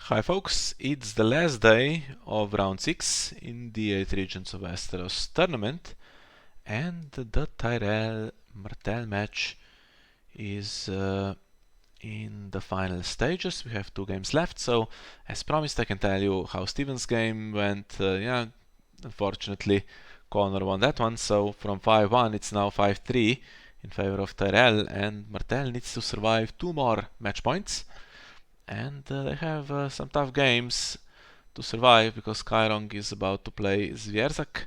Hi folks, it's the last day of round 6 in the 8 Regents of Westeros tournament, and the Tyrell Martell match is in the final stages. We have 2 games left, so as promised I can tell you how Steven's game went. Unfortunately Connor won that one, so from 5-1 it's now 5-3 in favor of Tyrell, and Martell needs to survive 2 more match points. And they have some tough games to survive because KaiRong is about to play Zwierzak.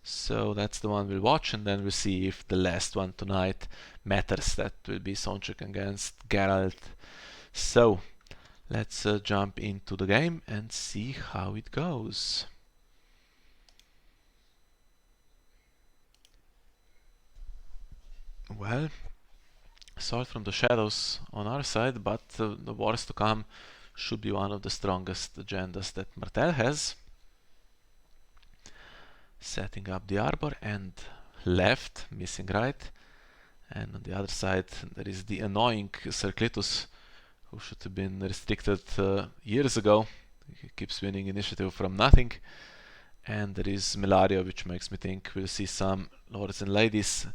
So that's the one we'll watch, and then we'll see if the last one tonight matters. That will be Sonchuk against Geralt. So let's jump into the game and see how it goes. Well, Sword from the Shadows on our side, but the Wars to Come should be one of the strongest agendas that Martell has. Setting up the Arbor and left, missing right. And on the other side there is the annoying Cerclitus, who should have been restricted years ago. He keeps winning initiative from nothing. And there is Milario, which makes me think we'll see some lords and ladies,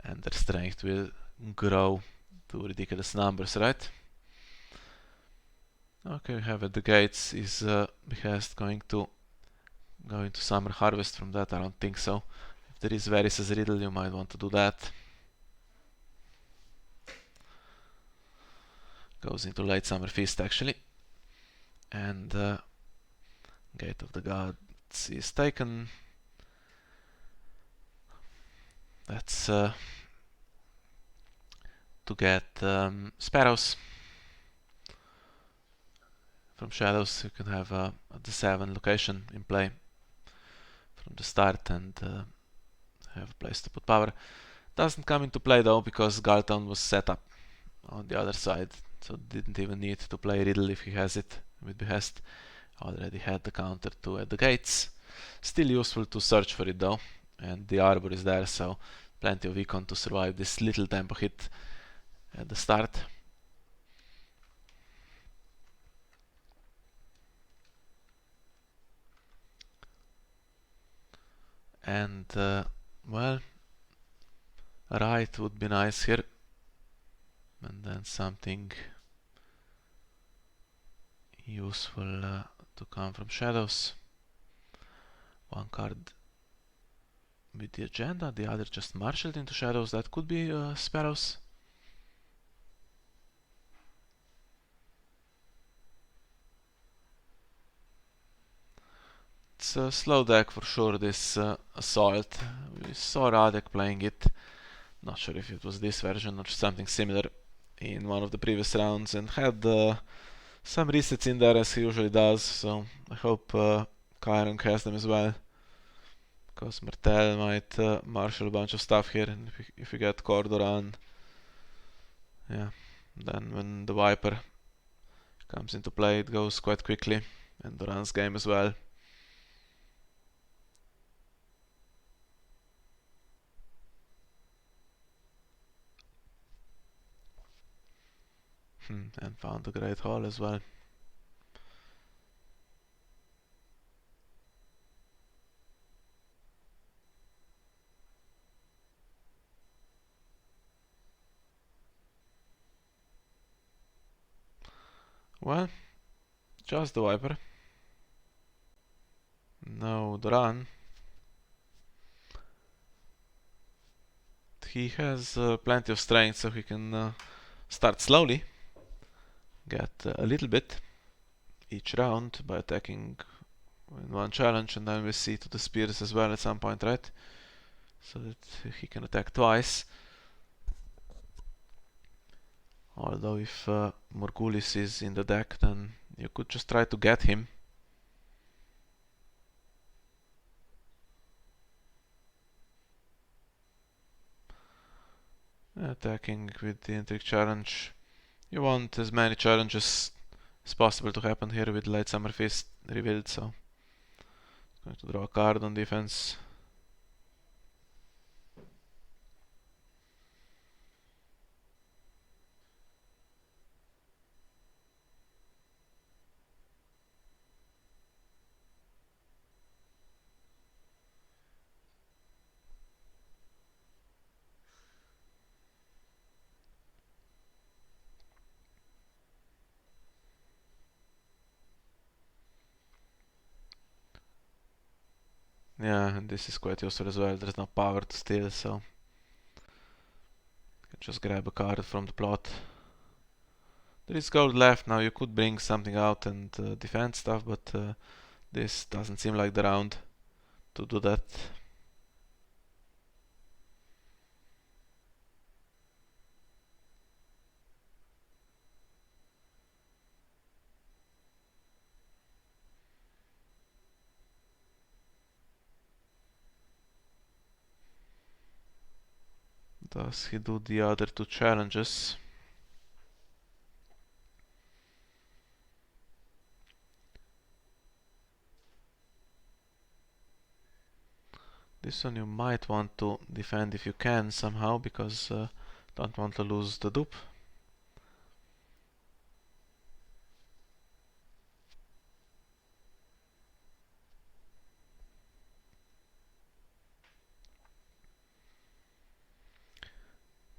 and their strength will grow to ridiculous numbers, right? Okay, we have at the gates is Behest going to Summer Harvest from that? I don't think so. If there is Varys' Riddle, you might want to do that. Goes into Late Summer Feast actually. And Gate of the Gods is taken. That's to get Sparrows. From Shadows you can have the 7 location in play from the start and have a place to put power. Doesn't come into play though because Galton was set up on the other side, so didn't even need to play Riddle if he has it with Behest. Already had the counter to at the gates. Still useful to search for it though, and the Arbor is there, so plenty of econ to survive this little tempo hit at the start. And well, right would be nice here, and then something useful to come from Shadows. One card with the agenda, the other just marshaled into Shadows. That could be Sparrows. It's a slow deck for sure, this Assault. We saw Radek playing it. Not sure if it was this version or something similar in one of the previous rounds, and had some resets in there as he usually does, so I hope KaiRong has them as well. Because Martell might marshal a bunch of stuff here, and if we get Cordoran, yeah, then when the Viper comes into play it goes quite quickly, and Doran's game as well. And found the Great Hall as well. Well, just the Viper. No Doran. He has plenty of strength, so he can start slowly, get a little bit each round by attacking in one challenge, and then we see to the spears as well at some point, right? So that he can attack twice. Although if Morghulis is in the deck, then you could just try to get him. Attacking with the Intrigue challenge. You want as many challenges as possible to happen here with Late Summer Feast revealed, so going to draw a card on defense. Yeah, and this is quite useful as well. There's no power to steal, so you can just grab a card from the plot. There is gold left now. You could bring something out and defend stuff, but this doesn't seem like the round to do that. Does he do the other two challenges? This one you might want to defend if you can somehow, because don't want to lose the dupe.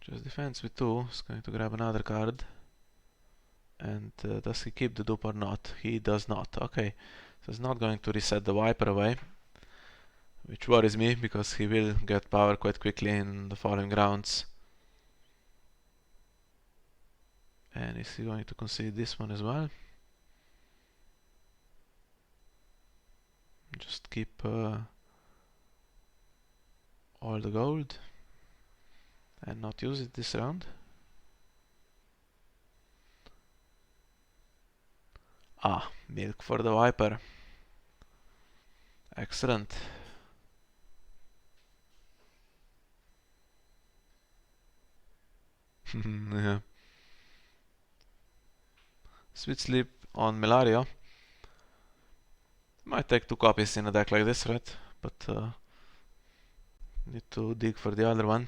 Just defends with 2. He's going to grab another card. And does he keep the dupe or not? He does not. Okay, so he's not going to reset the Viper away, which worries me because he will get power quite quickly in the following rounds. And is he going to concede this one as well? Just keep all the gold and not use it this round. Ah, milk for the Viper. Excellent. Yeah. Sweet Sleep on Melaria. Might take 2 copies in a deck like this, right? But need to dig for the other one.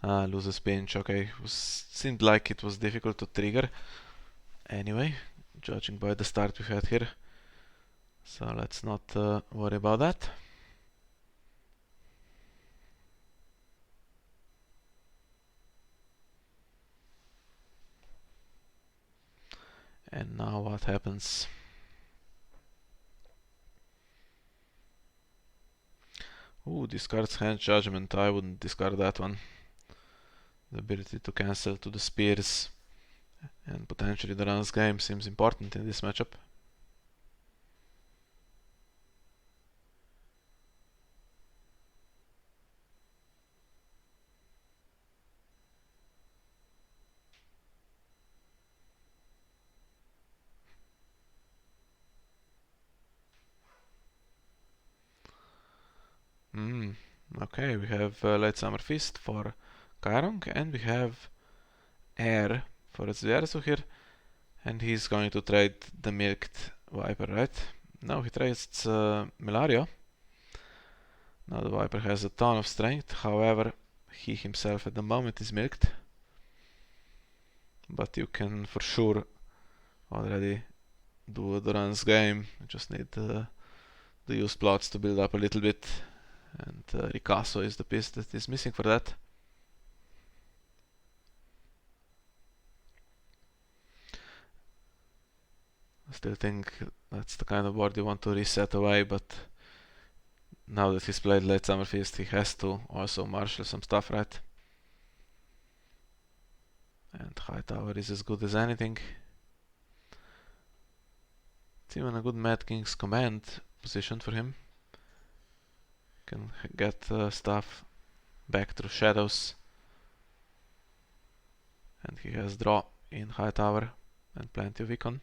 Loses pinch, okay. Seemed like it was difficult to trigger. Anyway, judging by the start we had here. So let's not worry about that. And now what happens? Ooh, discards Hand Judgment. I wouldn't discard that one. The ability to cancel to the spears and potentially the runs game seems important in this matchup. Okay, we have Late Summer Feast for KaiRong, and we have Air for Zwierzak here, and he's going to trade the Milked Viper, right? No, he trades Melaria. Now the Viper has a ton of strength, however, he himself at the moment is milked. But you can for sure already do the runs game. You just need the used plots to build up a little bit. And Ricasso is the piece that is missing for that. I still think that's the kind of board you want to reset away, but now that he's played Late Summer Feast, he has to also marshal some stuff, right? And High Tower is as good as anything. It's even a good Mad King's Command position for him. Can get stuff back through shadows. And he has draw in High Tower and plenty of econ.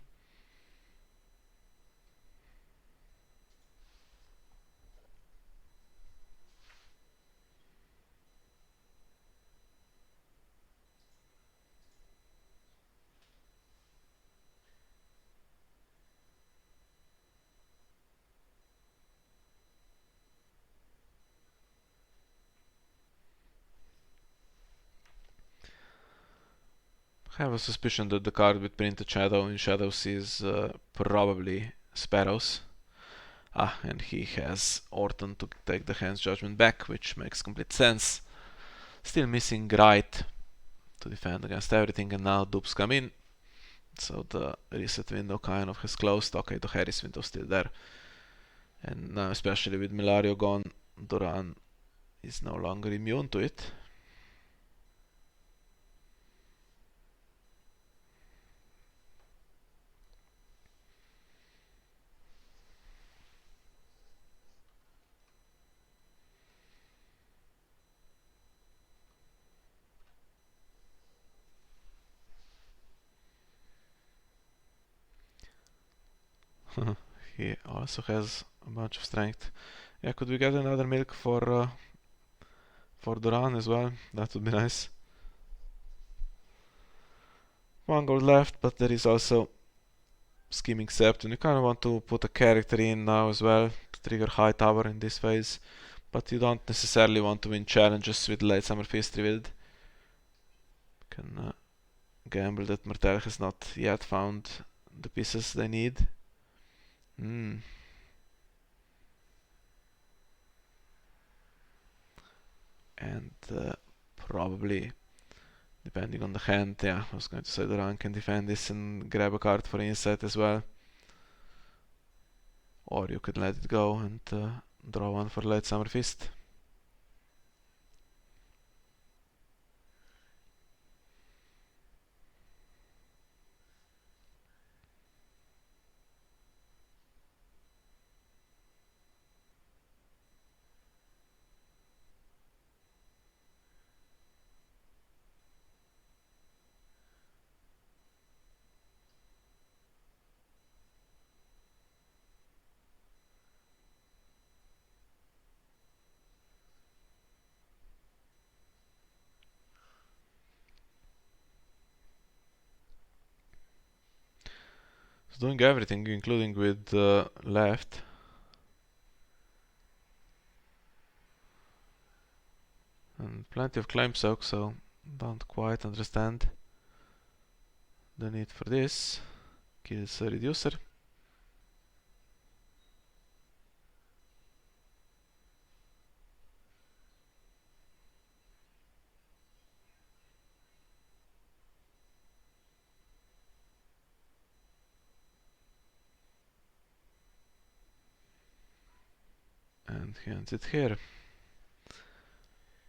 I have a suspicion that the card with printed shadow in shadows is probably Sparrows. Ah, and he has Orton to take the Hand's Judgment back, which makes complete sense. Still missing right to defend against everything, and now dupes come in. So the reset window kind of has closed. Okay, the Harris window still there. And now, especially with Milario gone, Duran is no longer immune to it. He also has a bunch of strength. Yeah, could we get another milk for Duran as well? That would be nice. 1 gold left, but there is also Scheming Sept, and you kind of want to put a character in now as well to trigger High Tower in this phase, but you don't necessarily want to win challenges with Late Summer Feast revealed. You can gamble that Martell has not yet found the pieces they need. And probably, depending on the hand, yeah, I was going to say Duran can defend this and grab a card for insight as well. Or you could let it go and draw one for Late Summer Feast. So doing everything, including with left. And plenty of claim soak, so don't quite understand the need for this. Kills a reducer. And he ends it here.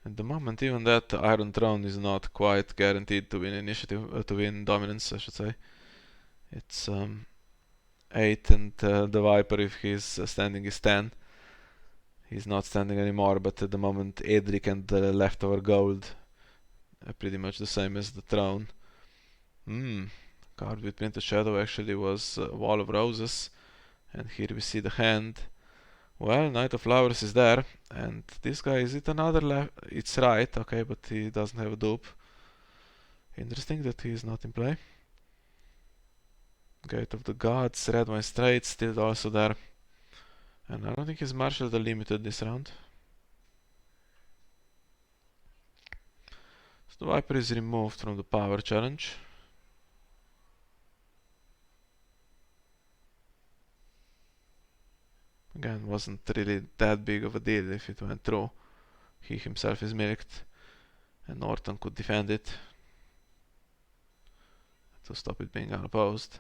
At the moment, even that Iron Throne is not quite guaranteed to win initiative, to win dominance, I should say. It's 8, and the Viper, if he's standing, is 10. He's not standing anymore, but at the moment, Edric and the leftover gold are pretty much the same as the throne. Card with Printed Shadow actually was Wall of Roses, and here we see the hand. Well, Knight of Flowers is there, and this guy, is it another left? It's right, okay, but he doesn't have a dupe. Interesting that he is not in play. Gate of the Gods, Red Wine Straight, still also there. And I don't think he's Marshall the Limited this round. So the Viper is removed from the power challenge. Again, wasn't really that big of a deal if it went through. He himself is milked, and Norton could defend it to stop it being unopposed.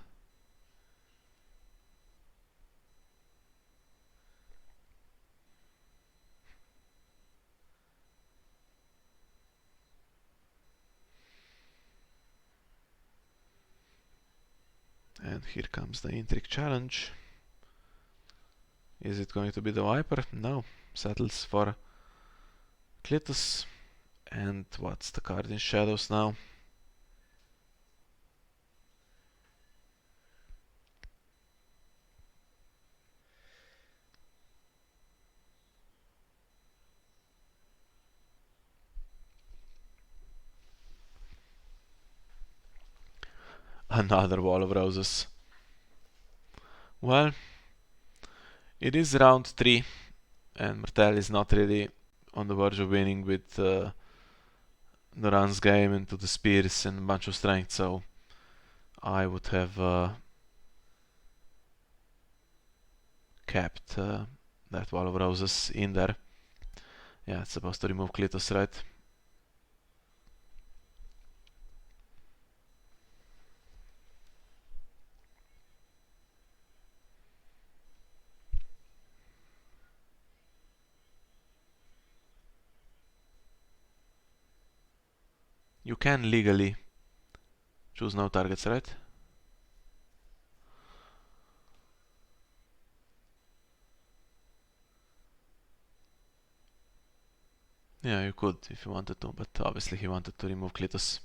And here comes the Intrigue challenge. Is it going to be the Viper? No. Settles for Clitus. And what's the card in shadows now? Another Wall of Roses. Well, it is round 3, and Martell is not really on the verge of winning with the runs game into the spears and a bunch of strength, so I would have kept that Wall of Roses in there. Yeah, it's supposed to remove Clitus, right? You can legally choose no targets, right? Yeah, you could if you wanted to, but obviously he wanted to remove Klitos.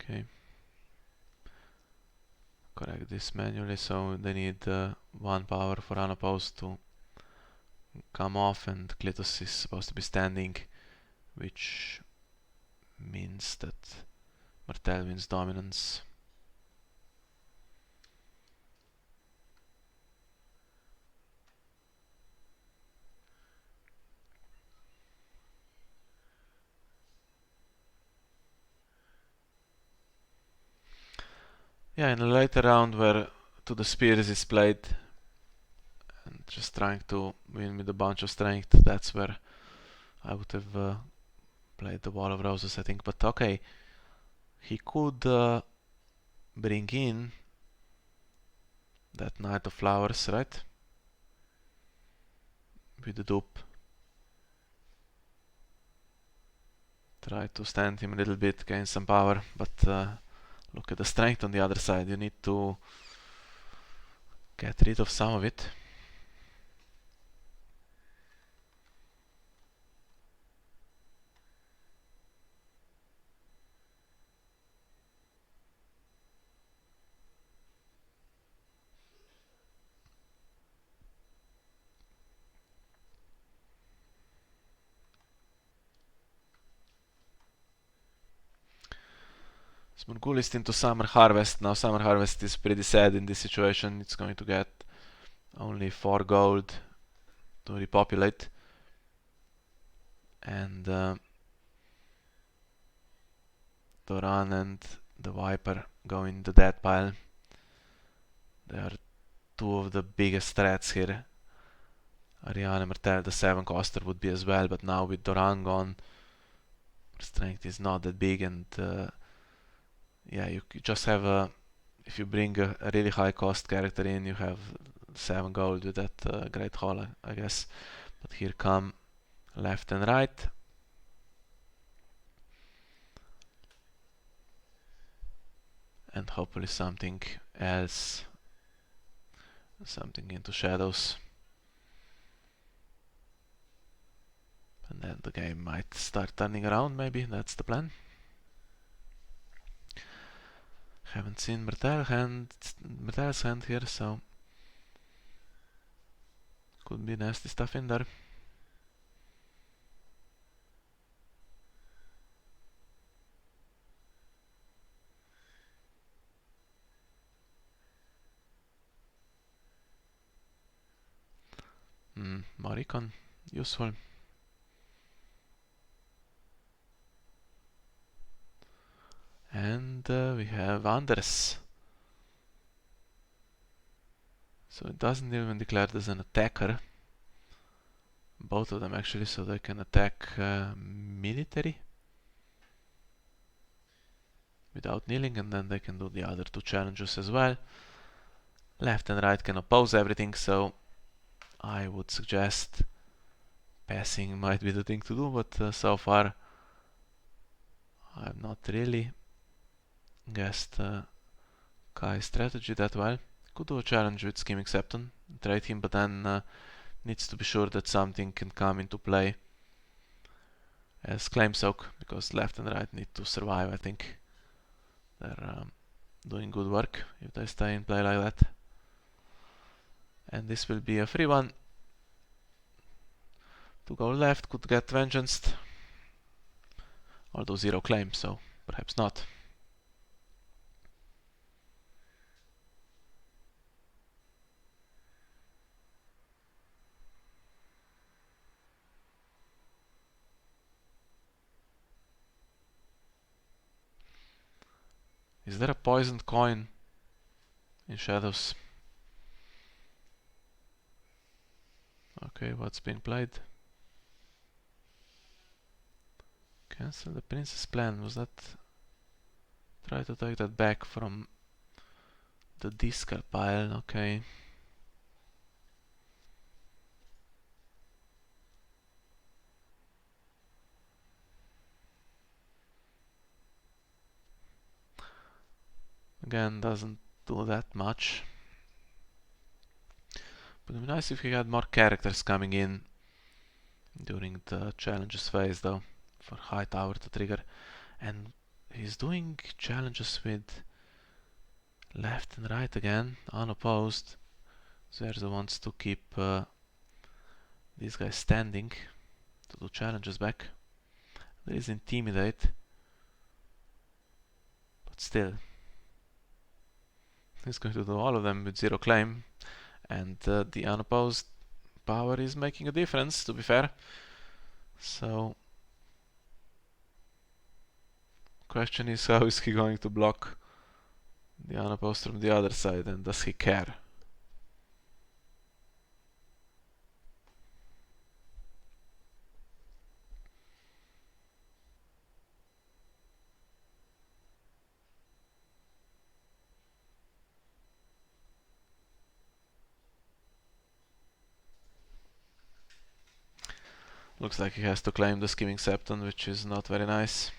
Okay. Correct this manually, so they need 1 power for unopposed to come off, and Klitos is supposed to be standing, which means that Martell wins dominance. Yeah, in a later round where to the spears is played and just trying to win with a bunch of strength, that's where I would have played the Wall of Roses, I think. But okay, he could bring in that Knight of Flowers, right? With the dupe. Try to stand him a little bit, gain some power, but look at the strength on the other side. You need to get rid of some of it. Smurgulist into Summer Harvest. Now Summer Harvest is pretty sad in this situation. It's going to get only 4 gold to repopulate. And Doran and the Viper go in the dead pile. They are 2 of the biggest threats here. Ariane and Martell, the 7 coster would be as well, but now with Doran gone, strength is not that big, and yeah, you just have if you bring a really high cost character in, you have 7 gold with that Great Hall, I guess. But here come left and right. And hopefully something else. Something into shadows. And then the game might start turning around, maybe. That's the plan. Haven't seen Martell's hand here, so could be nasty stuff in there. Maricon, useful. And we have Anders. So it doesn't even declare it as an attacker. Both of them actually, so they can attack military without kneeling, and then they can do the other 2 challenges as well. Left and right can oppose everything, so I would suggest passing might be the thing to do, but so far I've not really guessed Kai's strategy that well. Could do a challenge with Scheming Septon, trade him, but then needs to be sure that something can come into play as Claim Soak, because left and right need to survive, I think. They're doing good work if they stay in play like that. And this will be a free one. To go left could get Vengeanced, although 0 claim, so perhaps not. Is there a poisoned coin in shadows? Okay, what's being played? Cancel the princess plan. Was that... Try to take that back from the discard pile. Okay. Again, doesn't do that much. But it would be nice if he had more characters coming in during the challenges phase though, for high tower to trigger. And he's doing challenges with left and right again, unopposed. Zwierzak wants to keep these guys standing to do challenges back. There is Intimidate, but still. He's going to do all of them with 0 claim, and the unopposed power is making a difference, to be fair. So, question is, how is he going to block the unopposed from the other side, and does he care? Looks like he has to claim the Skimming Septon, which is not very nice.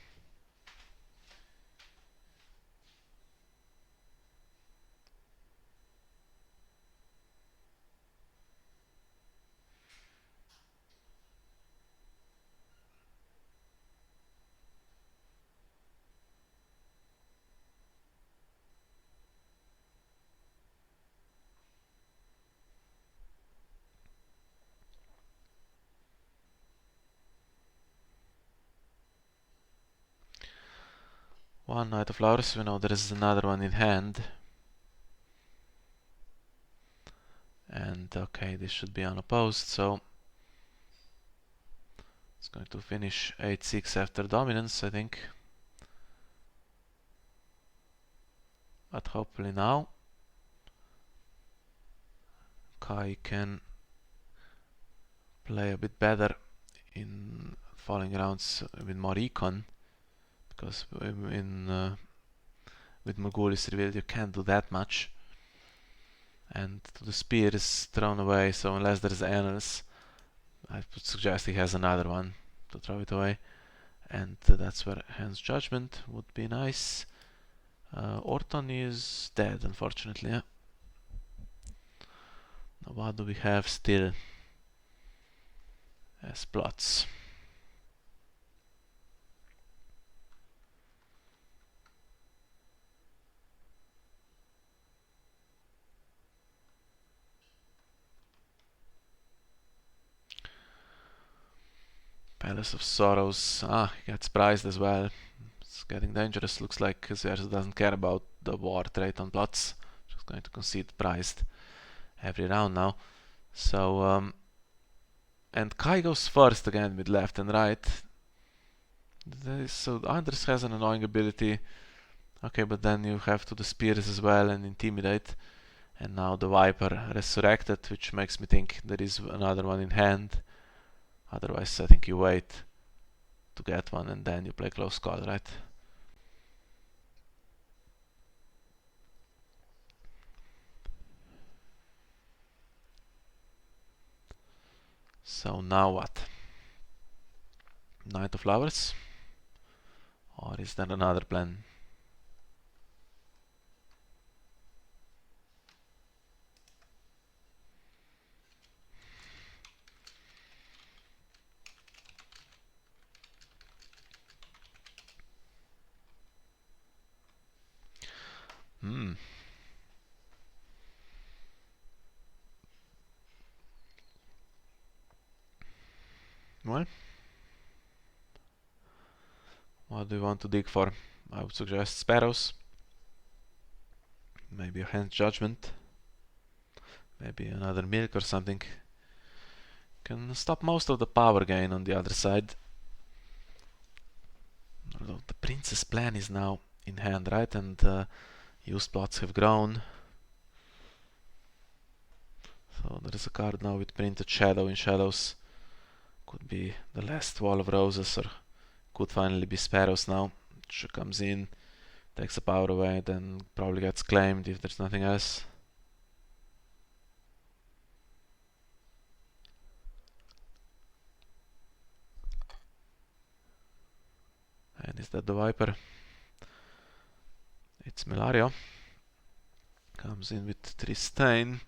One Knight of Flowers, we know there is another one in hand. And okay, this should be unopposed, so it's going to finish 8-6 after dominance, I think. But hopefully now Kai can play a bit better in following rounds with more econ, because with Morghulis revealed you can't do that much, and the spear is thrown away, so unless there's annals, I would suggest he has another one to throw it away, and that's where Hand's Judgment would be nice. Orton is dead, unfortunately. Yeah. Now what do we have still as plots? Palace of Sorrows. Ah, he gets prized as well. It's getting dangerous. Looks like Zwierzak doesn't care about the war trait on plots. Just going to concede prized every round now. So, and Kai goes first again with left and right. So Anders has an annoying ability. Okay, but then you have to do spears as well and intimidate. And now the Viper resurrected, which makes me think there is another one in hand. Otherwise, I think you wait to get one and then you play close call, right? So now what? Knight of Flowers? Or is there another plan? Well, what do you want to dig for? I would suggest Sparrows. Maybe a Hand's Judgment. Maybe another Milk or something. Can stop most of the power gain on the other side. Although the Princess plan is now in hand, right? And used plots have grown. So there is a card now with printed shadow in shadows. Could be the last wall of roses, or could finally be sparrows now. She comes in, takes the power away, then probably gets claimed if there's nothing else. And is that the Viper? It's Melario. Comes in with Tristain,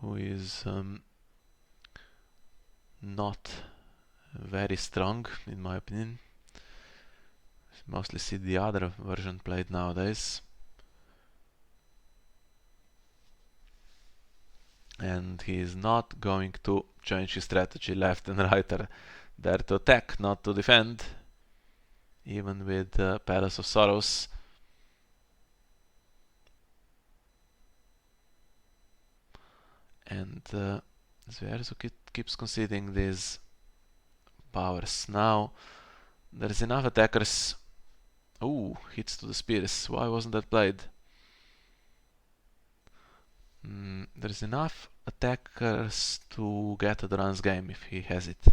who is not very strong, in my opinion. Mostly see the other version played nowadays. And he is not going to change his strategy left and right. There to attack, not to defend. Even with Palace of Sorrows. And Zwierzak keeps conceding these powers. Now there's enough attackers. Ooh, hits to the spears. Why wasn't that played? There's enough attackers to get a Duran's game if he has it.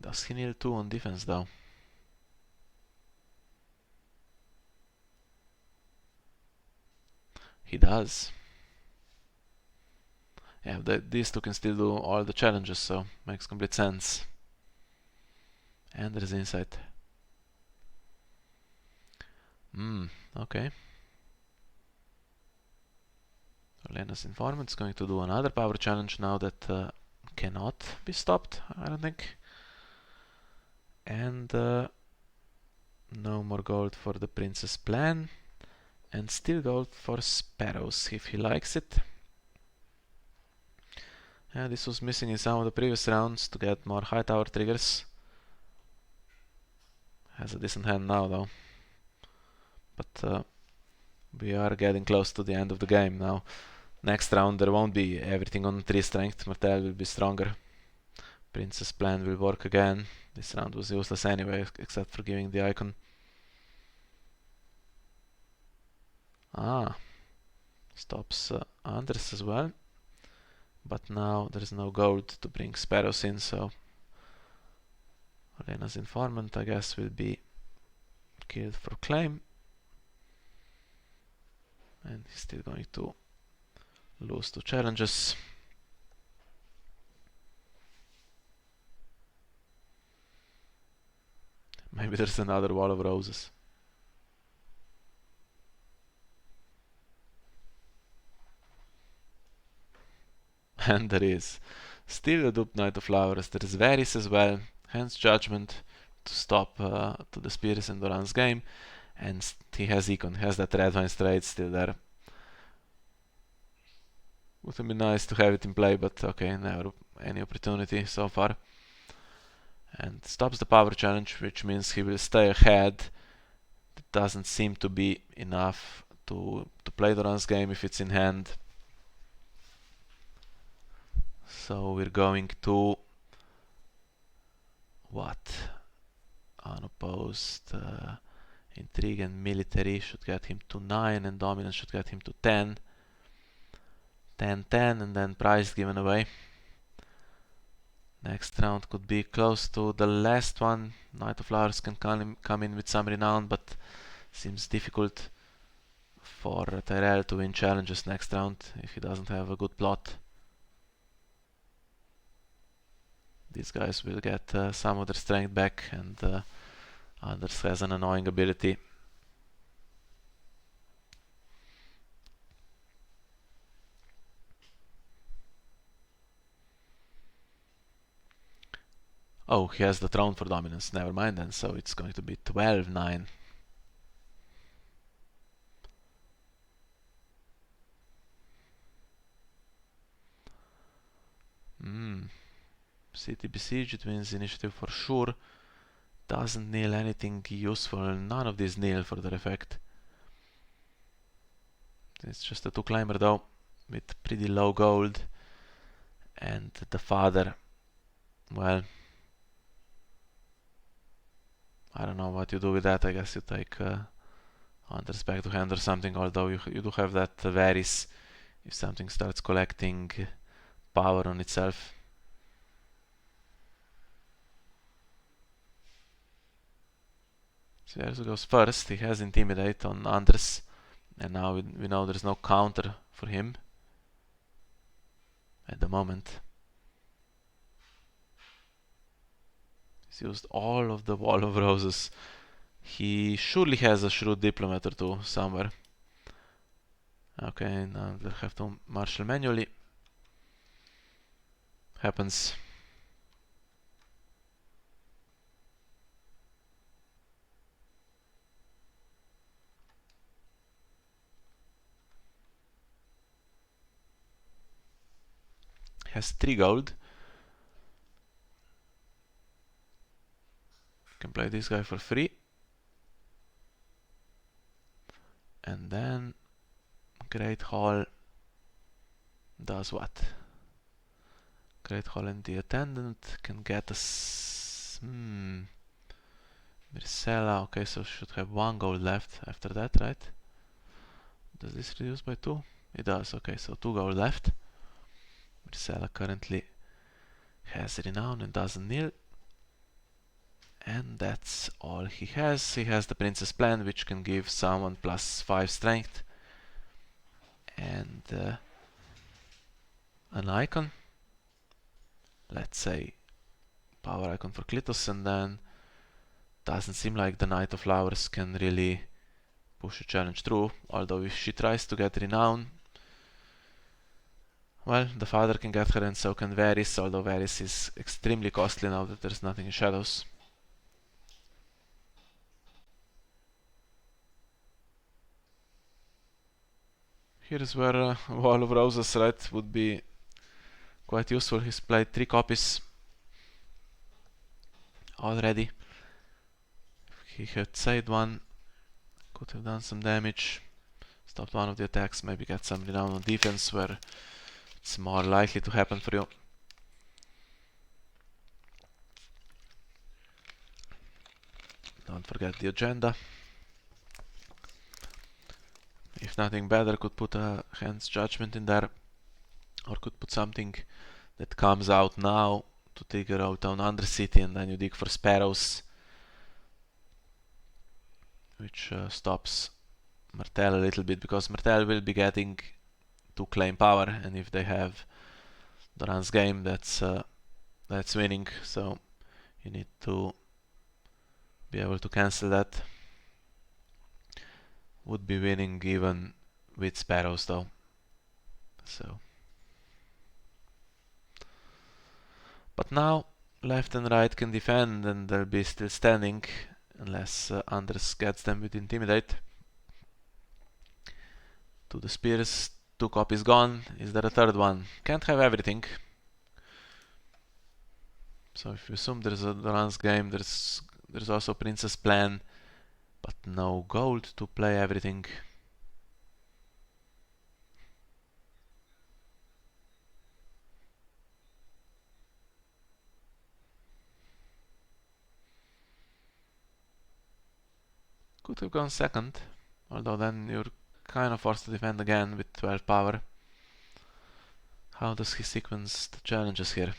Does he need 2 on defense though? He does. Yeah, these two can still do all the challenges, so makes complete sense. And there's insight. Okay. Lena's informant's going to do another power challenge now that cannot be stopped, I don't think. And no more gold for the princess plan. And still gold for sparrows if he likes it. Yeah, this was missing in some of the previous rounds to get more high tower triggers. Has a decent hand now though. But we are getting close to the end of the game now. Next round there won't be everything on 3 strength. Martell will be stronger. Princess plan will work again. This round was useless anyway, except for giving the icon. Stops Anders as well. But now there's no gold to bring sparrows in, so Lena's informant, I guess, will be killed for claim. And he's still going to lose 2 challenges. Maybe there's another wall of roses. And there is. Still a duped Knight of Flowers. There is Varys as well. Hence Judgment to stop to the Spears in Duran's game. And he has Econ, has that Red Vine Straight still there. Would have been nice to have it in play, but okay, never any opportunity so far. And stops the power challenge, which means he will stay ahead. It doesn't seem to be enough to play Duran's game if it's in hand. So we're going to what? Unopposed intrigue and military should get him to 9, and dominance should get him to 10. 10, 10, and then prize given away. Next round could be close to the last one. Knight of Flowers can come in with some renown, but seems difficult for Tyrell to win challenges next round if he doesn't have a good plot. These guys will get some of their strength back, and Anders has an annoying ability. Oh, he has the throne for dominance. Never mind then, so it's going to be 12-9. City besiege, it wins initiative for sure. Doesn't kneel anything useful. None of these kneel for their effect. It's just a 2 climber though, with pretty low gold. And the father, well, I don't know what you do with that. I guess you take hunters back to hand or something, although you do have that varies if something starts collecting power on itself. Zwierzak goes first. He has Intimidate on Anders, and now we know there's no counter for him at the moment. He's used all of the Wall of Roses. He surely has a shrewd diplomat or two somewhere. Okay, now they'll have to marshal manually. Happens. Has 3 gold. Can play this guy for free. And then Great Hall does what? Great Hall and the Attendant can get us... Myrcella, okay, so should have 1 gold left after that, right? Does this reduce by 2? It does, okay, so 2 gold left. Myrcella currently has Renown and doesn't kneel. And that's all he has. He has the Princess Plan, which can give someone plus 5 strength. And an icon. Let's say power icon for Klitos, and then doesn't seem like the Knight of Flowers can really push a challenge through, although if she tries to get Renown, well, the father can get her and so can Varys, although Varys is extremely costly now that there's nothing in shadows. Here's where Wall of Roses, right, would be quite useful. He's played 3 copies already. If he had saved one, could have done some damage, stopped one of the attacks, maybe get some renown on defense where it's more likely to happen for you. Don't forget the agenda. If nothing better, could put a Hand's Judgment in there, or could put something that comes out now to trigger out on Undercity, and then you dig for Sparrows, which stops Martell a little bit, because Martell will be getting to claim power, and if they have Doran's game, that's winning, so you need to be able to cancel that. Would be winning even with Sparrows though. So, but now left and right can defend, and they'll be still standing unless Anders gets them with Intimidate. To the spears, 2 copies gone. Is there a third one? Can't have everything. So if you assume there's a Doran's game, there's also Princess Plan, but no gold to play everything. Could have gone second, although then you're kind of forced to defend again with 12 power. How does he sequence the challenges here?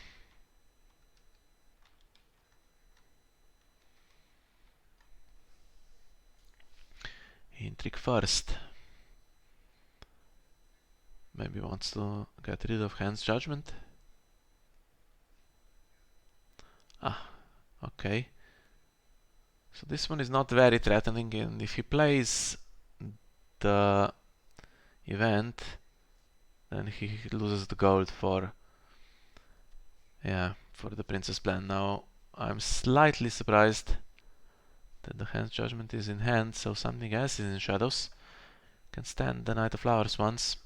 Intrigue first. Maybe wants to get rid of Hand's Judgment. Ah, okay. So this one is not very threatening, and if he plays the event, then he loses the gold for the Princess Plan. Now I'm slightly surprised that the Hand's Judgment is in hand, so something else is in shadows. Can stand the Knight of Flowers once.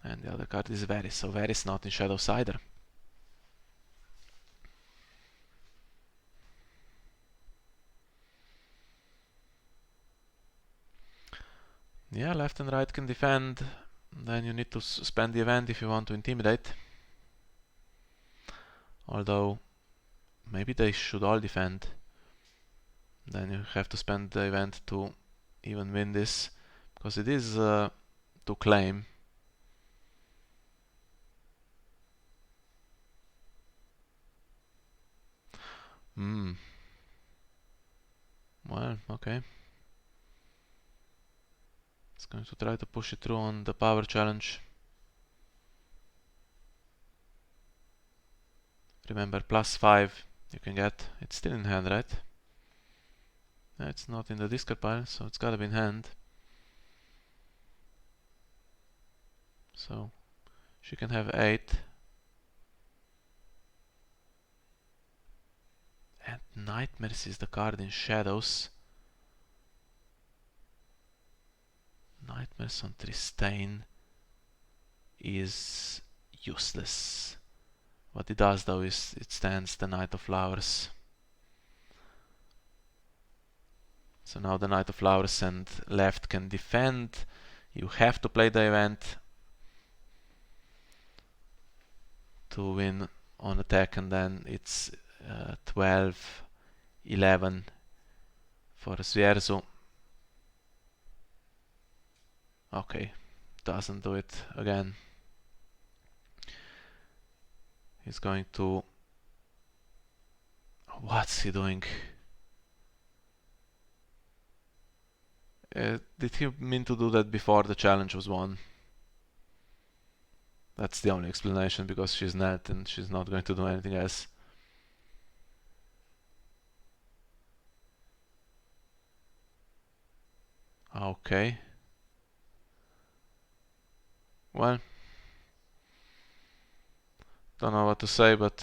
And the other card is Varys, so Varys not in shadows either. Yeah, left and right can defend. Then you need to spend the event if you want to intimidate. Although, maybe they should all defend. Then you have to spend the event to even win this, because it is to claim. Well, okay. It's going to try to push it through on the power challenge. Remember, +5 you can get. It's still in hand, right? It's not in the discard pile, so it's gotta be in hand. So she can have 8. And Nightmares is the card in shadows. Nightmares on Tristane is useless. What it does though is it stands the Knight of Flowers. So now the Knight of Flowers and left can defend. You have to play the event to win on attack, and then it's 12, 11 for Zwierzak. Okay, doesn't do it again. He's going to... What's he doing? Did he mean to do that before the challenge was won? That's the only explanation, because she's net and she's not going to do anything else. Okay. Well, don't know what to say, but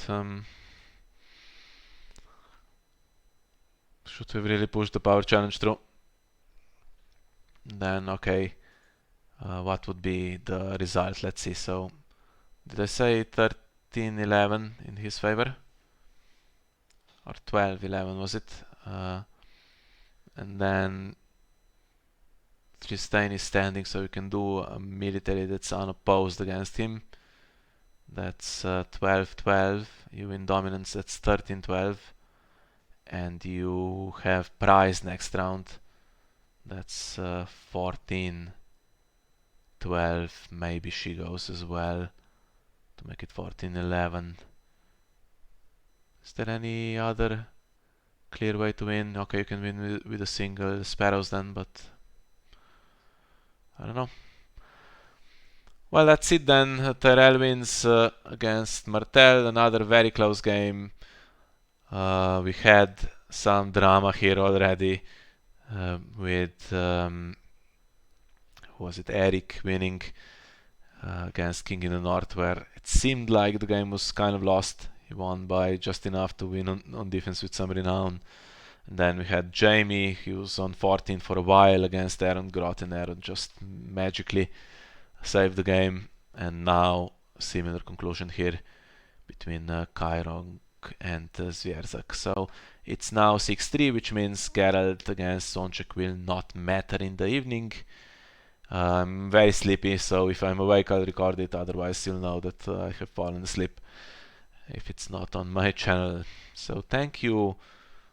should we really push the power challenge through? Then okay, what would be the result? Let's see. So did I say 13-11 in his favor? Or 12-11 was it? And then Tristane is standing, so you can do a military that's unopposed against him. That's 12-12. You win dominance, that's 13-12. And you have prize next round. That's 14-12. Maybe she goes as well to make it 14-11. Is there any other clear way to win? Okay, you can win with a single sparrows then, but I don't know. Well, that's it then. Tyrell wins against Martell. Another very close game. We had some drama here already with who was it? Eric winning against King in the North, where it seemed like the game was kind of lost. He won by just enough to win on defense with some renown. And then we had Jamie, he was on 14 for a while against Aaron Grot, and Aaron just magically saved the game. And now similar conclusion here between KaiRong and Zwierzak. So it's now 6-3, which means Geralt against Sonchek will not matter in the evening. I'm very sleepy, so if I'm awake I'll record it, otherwise you'll know that I have fallen asleep if it's not on my channel. So thank you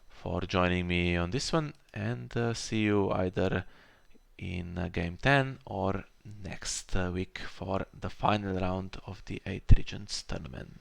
for joining me on this one, and see you either in game 10 or next week for the final round of the 8 Regents tournament.